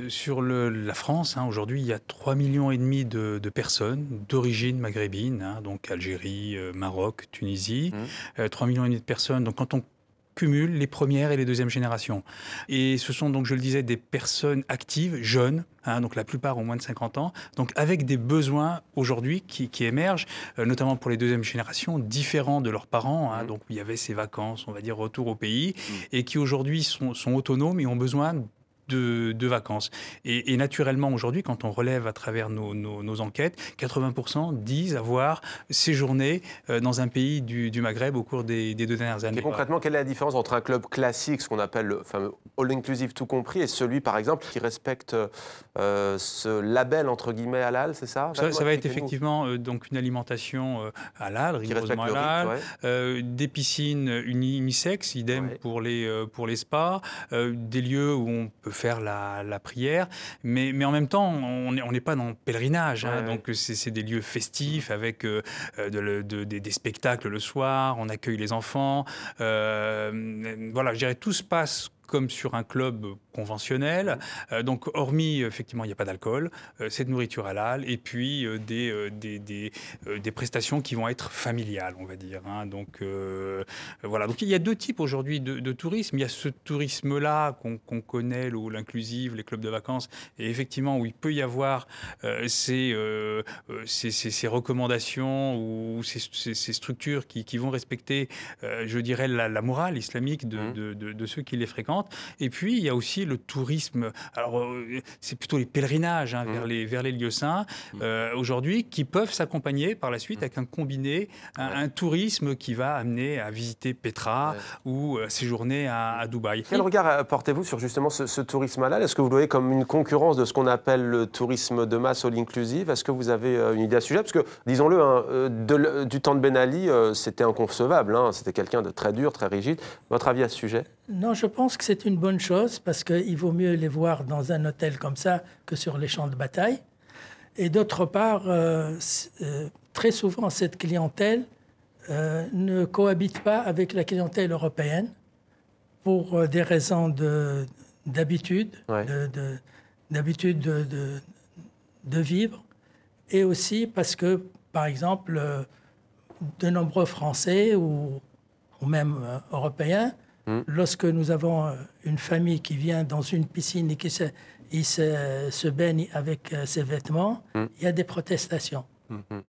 Sur la France, aujourd'hui, il y a 3,5 millions de personnes d'origine maghrébine, donc Algérie, Maroc, Tunisie, Mmh. 3,5 millions de personnes. Donc quand on cumule les premières et les deuxièmes générations. Et ce sont donc, je le disais, des personnes actives, jeunes, donc la plupart ont moins de 50 ans, donc avec des besoins aujourd'hui qui émergent, notamment pour les deuxièmes générations, différents de leurs parents, Mmh. donc où il y avait ces vacances, on va dire, retour au pays, Mmh. et qui aujourd'hui sont autonomes et ont besoin de vacances. Et naturellement, aujourd'hui, quand on relève à travers nos enquêtes, 80% disent avoir séjourné dans un pays du Maghreb au cours des 2 dernières Et années. concrètement, quelle est la différence entre un club classique, ce qu'on appelle le fameux all-inclusive tout compris, et celui, par exemple, qui respecte ce label, entre guillemets, halal, c'est ça? Ça va être Expliquez-nous. effectivement donc une alimentation halal, Qui respecte rigoureusement le rite, halal, ouais. des piscines unisexes, idem Ouais. pour les spas, des lieux où on peut faire la prière, mais en même temps, on n'est pas dans le pèlerinage, Ouais, ouais. donc c'est des lieux festifs avec des spectacles le soir, on accueille les enfants, voilà, je dirais tout se passe comme sur un club conventionnel. Donc, hormis, effectivement, il n'y a pas d'alcool, cette nourriture halal, et puis des prestations qui vont être familiales, on va dire. Donc, voilà. Donc, il y a deux types aujourd'hui de tourisme. Il y a ce tourisme-là qu'on connaît, l'inclusive, les clubs de vacances, et effectivement, où il peut y avoir ces recommandations ou ces structures qui vont respecter, je dirais, la morale islamique de ceux qui les fréquentent. Et puis, il y a aussi le tourisme. Alors, c'est plutôt les pèlerinages vers les lieux saints, aujourd'hui, qui peuvent s'accompagner par la suite avec un combiné, un tourisme qui va amener à visiter Petra Ouais. ou séjourner à Dubaï. Quel regard portez-vous sur justement ce tourisme halal? Est-ce que vous le voyez comme une concurrence de ce qu'on appelle le tourisme de masse all-inclusive? Est-ce que vous avez une idée à ce sujet? Parce que, disons-le, du temps de Ben Ali, c'était inconcevable. C'était quelqu'un de très dur, très rigide. Votre avis à ce sujet? Non, je pense que c'est une bonne chose parce qu'il vaut mieux les voir dans un hôtel comme ça que sur les champs de bataille. Et d'autre part, très souvent, cette clientèle ne cohabite pas avec la clientèle européenne pour des raisons d'habitude, Ouais. d'habitude de vivre, et aussi parce que, par exemple, de nombreux Français ou même Européens, lorsque nous avons une famille qui vient dans une piscine et qui se baigne avec ses vêtements, il y a des protestations.